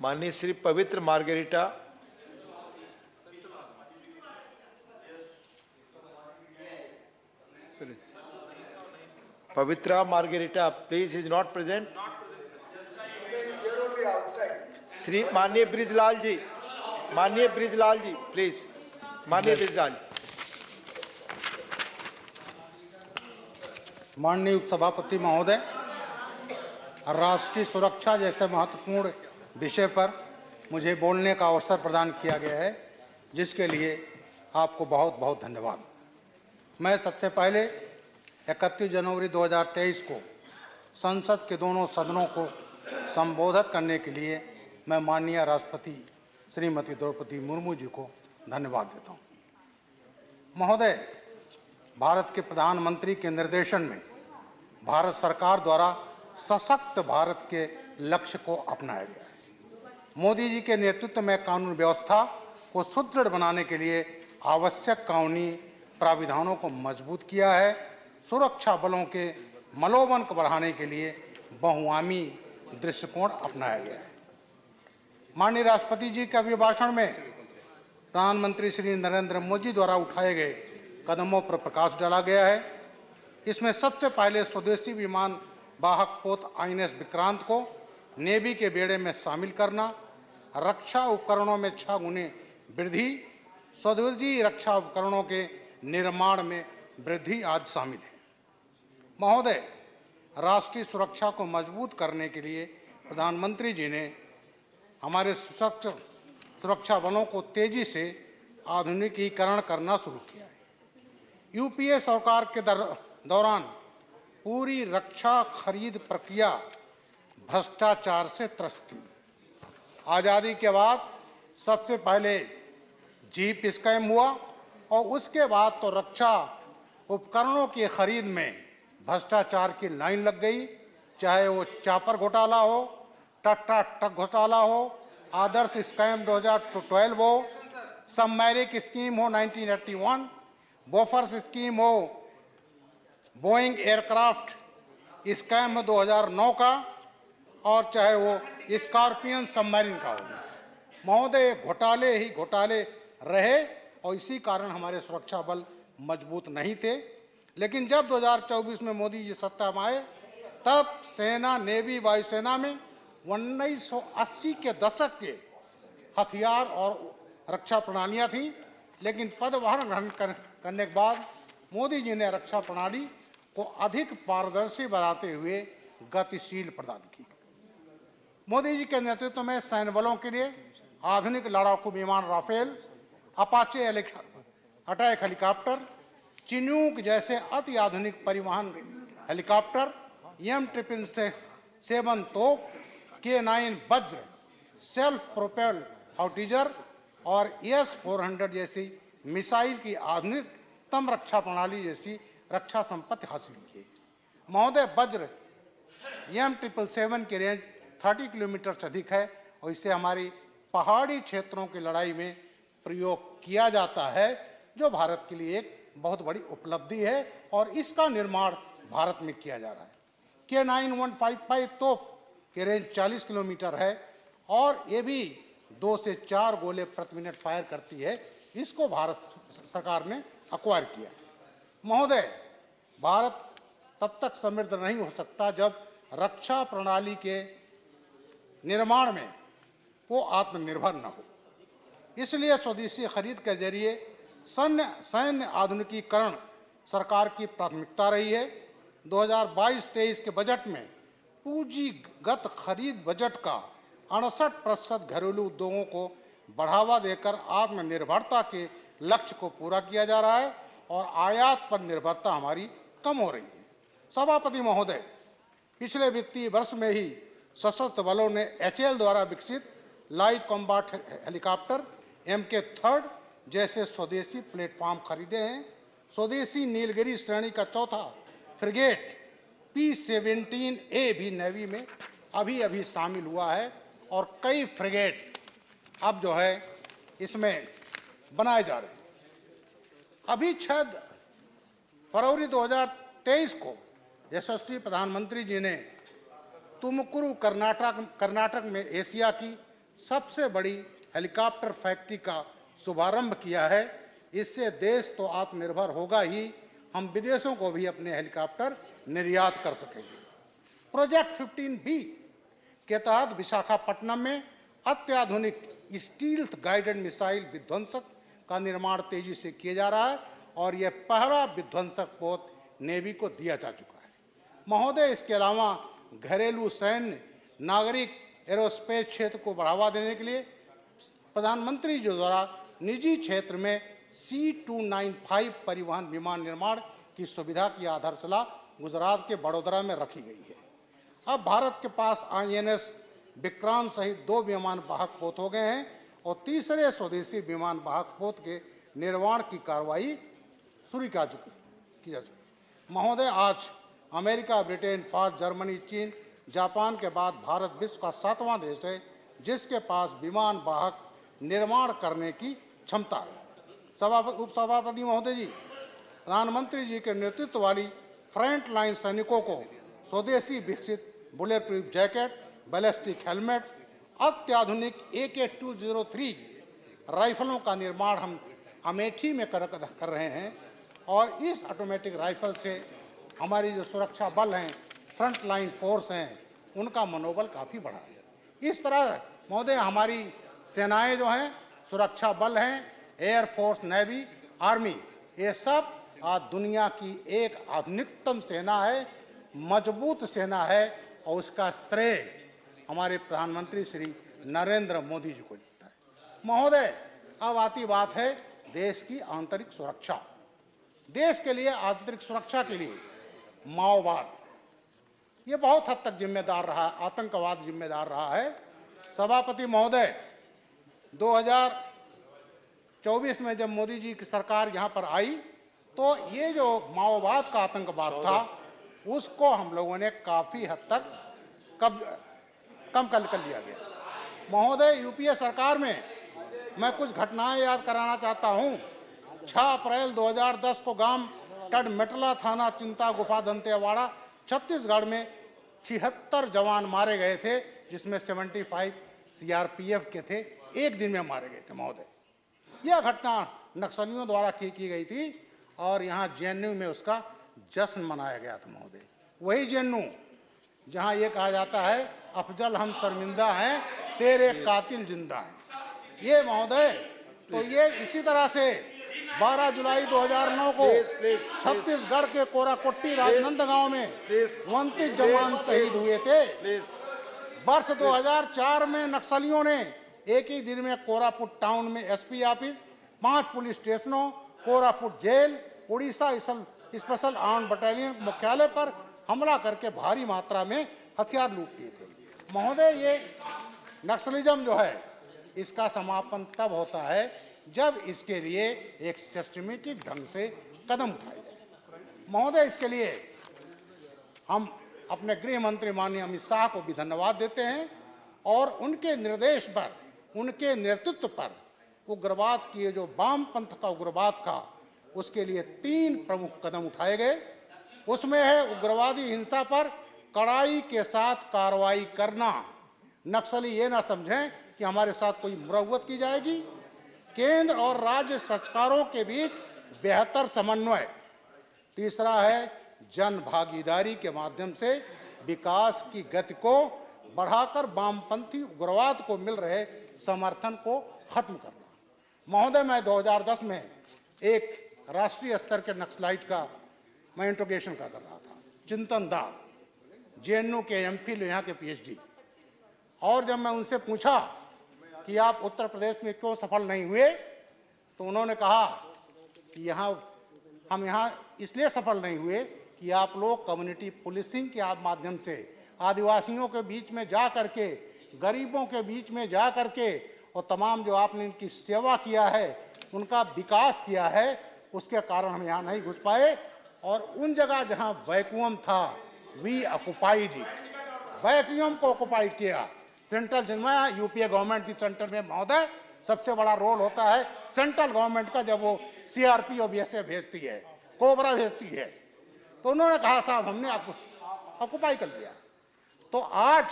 माननीय श्री पवित्र margherita, Pavitra Margherita, please, is not present. Shri माननीय ब्रिजलाल जी, please, माननीय ब्रिजलाल। माननीय उपसभापति महोदय, राष्ट्रीय सुरक्षा जैसे महत्वपूर्ण विषय पर मुझे बोलने का अवसर प्रदान किया गया है, जिसके लिए आपको बहुत बहुत धन्यवाद। मैं सबसे पहले 31 जनवरी 2023 को संसद के दोनों सदनों को संबोधित करने के लिए मैं माननीय राष्ट्रपति श्रीमती द्रौपदी मुर्मू जी को धन्यवाद देता हूँ। महोदय, भारत के प्रधानमंत्री के निर्देशन में भारत सरकार द्वारा सशक्त भारत के लक्ष्य को अपनाया गया है। मोदी जी के नेतृत्व में कानून व्यवस्था को सुदृढ़ बनाने के लिए आवश्यक कानूनी प्राविधानों को मजबूत किया है। सुरक्षा बलों के मनोबल को बढ़ाने के लिए बहुआयामी दृष्टिकोण अपनाया गया है। माननीय राष्ट्रपति जी के अभिभाषण में प्रधानमंत्री श्री नरेंद्र मोदी द्वारा उठाए गए कदमों पर प्रकाश डाला गया है। इसमें सबसे पहले स्वदेशी विमान वाहक पोत INS विक्रांत को नेवी के बेड़े में शामिल करना, रक्षा उपकरणों में 6 गुने वृद्धि, स्वदेशी रक्षा उपकरणों के निर्माण में वृद्धि आदि शामिल है। महोदय, राष्ट्रीय सुरक्षा को मजबूत करने के लिए प्रधानमंत्री जी ने हमारे सुरक्षा बलों को तेजी से आधुनिकीकरण करना शुरू किया है। यूपीए सरकार के दौरान पूरी रक्षा खरीद प्रक्रिया भ्रष्टाचार से त्रस्त थी। आज़ादी के बाद सबसे पहले जीप स्कैम हुआ और उसके बाद तो रक्षा उपकरणों की खरीद में भ्रष्टाचार की लाइन लग गई, चाहे वो चापर घोटाला हो, टाटा ट्रक घोटाला हो, आदर्श स्कैम 2012 हो, सबमैरिक स्कीम हो 1981, बोफर्स स्कीम हो, बोइंग एयरक्राफ्ट स्कैम हो 2009 का, और चाहे वो स्कॉर्पियन सबमरीन का हो। महोदय, घोटाले ही घोटाले रहे और इसी कारण हमारे सुरक्षा बल मजबूत नहीं थे। लेकिन जब 2024 में मोदी जी सत्ता में आए, तब सेना, नेवी, वायुसेना में 1980 के दशक के हथियार और रक्षा प्रणालियां थीं, लेकिन पदभार ग्रहण करने के बाद मोदी जी ने रक्षा प्रणाली को अधिक पारदर्शी बनाते हुए गतिशील प्रदान की। मोदी जी के नेतृत्व में सैन्य बलों के लिए आधुनिक लड़ाकू विमान Rafale, Apache attack helicopter, Chinook जैसे अति आधुनिक परिवहन हेलीकॉप्टर, M777 तोप, K9 वज्र सेल्फ प्रोपेल्ड हाउटीजर और S-400 जैसी मिसाइल की आधुनिकतम रक्षा प्रणाली जैसी रक्षा संपत्ति हासिल की। महोदय, वज्र M777 की रेंज 30 किलोमीटर से अधिक है और इसे हमारी पहाड़ी क्षेत्रों की लड़ाई में प्रयोग किया जाता है, जो भारत के लिए एक बहुत बड़ी उपलब्धि है और इसका निर्माण भारत में किया जा रहा है। K9 तोप की रेंज 40 किलोमीटर है और ये भी 2 से 4 गोले प्रति मिनट फायर करती है। इसको भारत सरकार ने एक्वायर किया है। महोदय, भारत तब तक समृद्ध नहीं हो सकता जब रक्षा प्रणाली के निर्माण में वो आत्मनिर्भर न हो। इसलिए स्वदेशी खरीद के जरिए सैन्य आधुनिकीकरण सरकार की प्राथमिकता रही है। 2022-23 के बजट में पूंजीगत खरीद बजट का 68% घरेलू उद्योगों को बढ़ावा देकर आत्मनिर्भरता के लक्ष्य को पूरा किया जा रहा है और आयात पर निर्भरता हमारी कम हो रही है। सभापति महोदय, पिछले वित्तीय वर्ष में ही सशस्त्र बलों ने HAL द्वारा विकसित लाइट कॉम्बैट हेलीकॉप्टर MK3 जैसे स्वदेशी प्लेटफॉर्म खरीदे हैं। स्वदेशी नीलगिरी श्रेणी का चौथा फ्रिगेट P-17A भी नेवी में अभी शामिल हुआ है और कई फ्रिगेट अब जो है इसमें बनाए जा रहे हैं। अभी 6 फरवरी 2023 को यशस्वी प्रधानमंत्री जी ने तुमकुरु कर्नाटक में एशिया की सबसे बड़ी हेलीकॉप्टर फैक्ट्री का शुभारंभ किया है। इससे देश तो आत्मनिर्भर होगा ही, हम विदेशों को भी अपने हेलीकॉप्टर निर्यात कर सकेंगे। प्रोजेक्ट 15B के तहत विशाखापट्टनम में अत्याधुनिक स्टील्थ गाइडेड मिसाइल विध्वंसक का निर्माण तेजी से किया जा रहा है और यह पहला विध्वंसक पोत नेवी को दिया जा चुका है। महोदय, इसके अलावा घरेलू सैन्य, नागरिक एरोस्पेस क्षेत्र को बढ़ावा देने के लिए प्रधानमंत्री जी द्वारा निजी क्षेत्र में C295 परिवहन विमान निर्माण की सुविधा की आधारशिला गुजरात के बड़ोदरा में रखी गई है। अब भारत के पास INS विक्रांत सहित 2 विमान वाहक पोत हो गए हैं और तीसरे स्वदेशी विमान वाहक पोत के निर्माण की कार्रवाई शुरू की जा चुकी है। महोदय, आज अमेरिका, ब्रिटेन, फ्रांस, जर्मनी, चीन, जापान के बाद भारत विश्व का 7वां देश है जिसके पास विमान वाहक निर्माण करने की क्षमता है। उपसभापति महोदय जी, प्रधानमंत्री जी के नेतृत्व वाली फ्रंट लाइन सैनिकों को स्वदेशी विकसित bullet proof jacket, ballistic helmet, अत्याधुनिक AK-203 राइफलों का निर्माण हम अमेठी में कर रहे हैं और इस ऑटोमेटिक राइफल से हमारी जो सुरक्षा बल हैं, फ्रंट लाइन फोर्स हैं, उनका मनोबल काफ़ी बढ़ा है। इस तरह महोदय हमारी सेनाएं जो हैं, सुरक्षा बल हैं, एयरफोर्स, नेवी, आर्मी, ये सब आज दुनिया की एक आधुनिकतम सेना है, मजबूत सेना है और उसका श्रेय हमारे प्रधानमंत्री श्री नरेंद्र मोदी जी को जाता है। महोदय, अब आती बात है देश की आंतरिक सुरक्षा। देश के लिए आंतरिक सुरक्षा के लिए माओवाद ये बहुत हद तक जिम्मेदार रहा, आतंकवाद जिम्मेदार रहा है। सभापति महोदय, 2024 में जब मोदी जी की सरकार यहाँ पर आई तो ये जो माओवाद का आतंकवाद था उसको हम लोगों ने काफ़ी हद तक कम कर लिया गया। महोदय, यूपीए सरकार में मैं कुछ घटनाएं याद कराना चाहता हूँ। 6 अप्रैल 2010 को गांव टडमेटला, थाना चिंता गुफा, दंतेवाड़ा, छत्तीसगढ़ में 76 जवान मारे गए थे, जिसमें 75 CRPF के थे। एक दिन में मारे गए थे महोदय। यह घटना नक्सलियों द्वारा की गई थी और यहाँ JNU में उसका जश्न मनाया गया था महोदय। वही JNU जहाँ ये कहा जाता है, अफजल हम शर्मिंदा हैं, तेरे कातिल जिंदा हैं। ये महोदय, तो ये इसी तरह से 12 जुलाई 2009 को छत्तीसगढ़ के कोराकोट्टी राजनांदगांव में 29 जवान शहीद हुए थे। वर्ष 2004 में नक्सलियों ने एक ही दिन में कोरापुट टाउन में SP ऑफिस, 5 पुलिस स्टेशनों, Koraput jail, Orissa special armed battalion मुख्यालय पर हमला करके भारी मात्रा में हथियार लूट लिए थे। महोदय, ये नक्सलिज्म जो है इसका समापन तब होता है जब इसके लिए एक सिस्टमेटिक ढंग से कदम उठाए जाए। महोदय, इसके लिए हम अपने गृह मंत्री माननीय अमित शाह को भी धन्यवाद देते हैं और उनके निर्देश पर, उनके नेतृत्व पर उग्रवाद की जो वामपंथ का उग्रवाद था उसके लिए 3 प्रमुख कदम उठाए गए। उसमें है उग्रवादी हिंसा पर कड़ाई के साथ कार्रवाई करना। नक्सली ये ना समझें कि हमारे साथ कोई मुरव्वत की जाएगी। केंद्र और राज्य सरकारों के बीच बेहतर समन्वय। तीसरा है जन भागीदारी के माध्यम से विकास की गति को बढ़ाकर वामपंथी उग्रवाद को मिल रहे समर्थन को खत्म करना। महोदय, मैं 2010 में एक राष्ट्रीय स्तर के नक्सलाइट का मैं इंट्रोगेशन कर रहा था, चिंतन दा, JNU के MPhil, यहाँ के PhD। और जब मैं उनसे पूछा कि आप उत्तर प्रदेश में क्यों सफल नहीं हुए, तो उन्होंने कहा कि हम यहाँ इसलिए सफल नहीं हुए कि आप लोग कम्युनिटी पुलिसिंग के माध्यम से आदिवासियों के बीच में जा करके, गरीबों के बीच में जा करके और तमाम जो आपने इनकी सेवा किया है, उनका विकास किया है, उसके कारण हम यहाँ नहीं घुस पाए। और उन जगह जहाँ वैक्यूम था, वी ऑक्युपाइड इट, वैक्यूम को ऑक्युपाइड किया। सेंट्रल जिसमें यूपीए गवर्नमेंट की सेंटर में महोदय सबसे बड़ा रोल होता है सेंट्रल गवर्नमेंट का, जब वो CRP और BSF भेजती है, कोबरा भेजती है, तो उन्होंने कहा साहब हमने ऑक्युपाई कर लिया। तो आज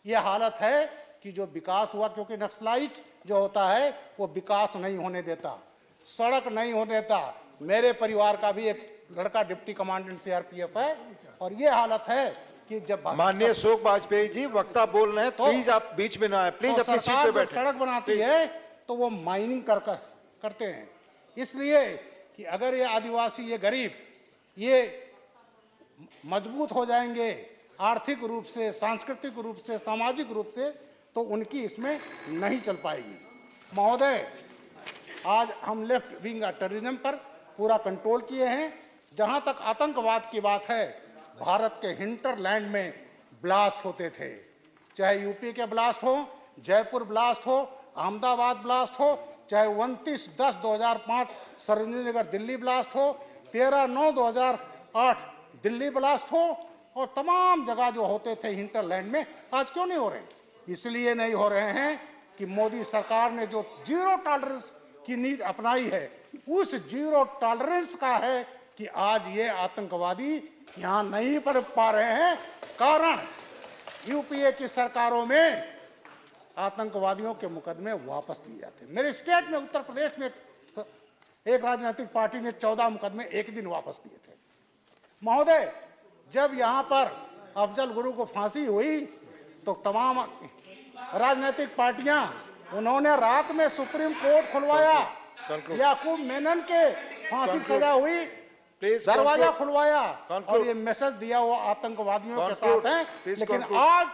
ये हालत है कि जो विकास हुआ, क्योंकि नक्सलाइट जो होता है वो विकास नहीं होने देता, सड़क नहीं होने देता। मेरे परिवार का भी एक लड़का डिप्टी कमांडेंट सीआरपीएफ है और ये हालत है कि जब माननीय शोक वाजपेयी जी, वक्ता बोल रहे हैं, प्लीज आप बीच में ना आए, प्लीज तो अपनी सीट सरकार पे जब बैठे। सड़क बनाती है तो वो माइनिंग करते हैं, इसलिए कि अगर ये आदिवासी, ये गरीब, ये मजबूत हो जाएंगे आर्थिक रूप से, सांस्कृतिक रूप से, सामाजिक रूप से, तो उनकी इसमें नहीं चल पाएगी। महोदय, आज हम लेफ्ट विंग टेररिज्म पर पूरा कंट्रोल किए हैं। जहां तक आतंकवाद की बात है, भारत के हिंटरलैंड में ब्लास्ट होते थे, चाहे यूपी के ब्लास्ट हो, जयपुर ब्लास्ट हो, अहमदाबाद ब्लास्ट हो, चाहे 29/10/2005 सरोजिनी नगर दिल्ली ब्लास्ट हो, 13/9/2008 दिल्ली ब्लास्ट हो, और तमाम जगह जो होते थे हिंटरलैंड में, आज क्यों नहीं हो रहे? इसलिए नहीं हो रहे हैं कि मोदी सरकार ने जो जीरो टॉलरेंस की नीति अपनाई है, उस जीरो टॉलरेंस का है कि आज ये आतंकवादी यहां नहीं पनप पा रहे हैं। कारण यूपीए की सरकारों में आतंकवादियों के मुकदमे वापस लिए जाते। मेरे स्टेट में, उत्तर प्रदेश में एक राजनीतिक पार्टी ने 14 मुकदमे एक दिन वापस लिए थे। महोदय, जब यहां पर अफजल गुरु को फांसी हुई तो तमाम राजनीतिक पार्टियां, उन्होंने रात में सुप्रीम कोर्ट खुलवाया, याकूब मेनन के फांसी की सजा हुई, दरवाजा खुलवाया और ये मैसेज दिया वो आतंकवादियों के साथ हैं। लेकिन आज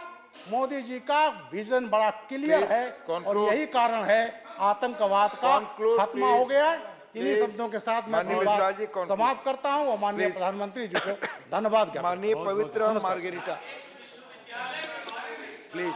मोदी जी का विजन बड़ा क्लियर है और यही कारण है आतंकवाद का खात्मा हो गया। इन्हीं शब्दों के साथ मैं अपनी बात समाप्त करता हूं और माननीय प्रधानमंत्री जी को धन्यवाद। माननीय पवित्र मार्गेरिटा, प्लीज।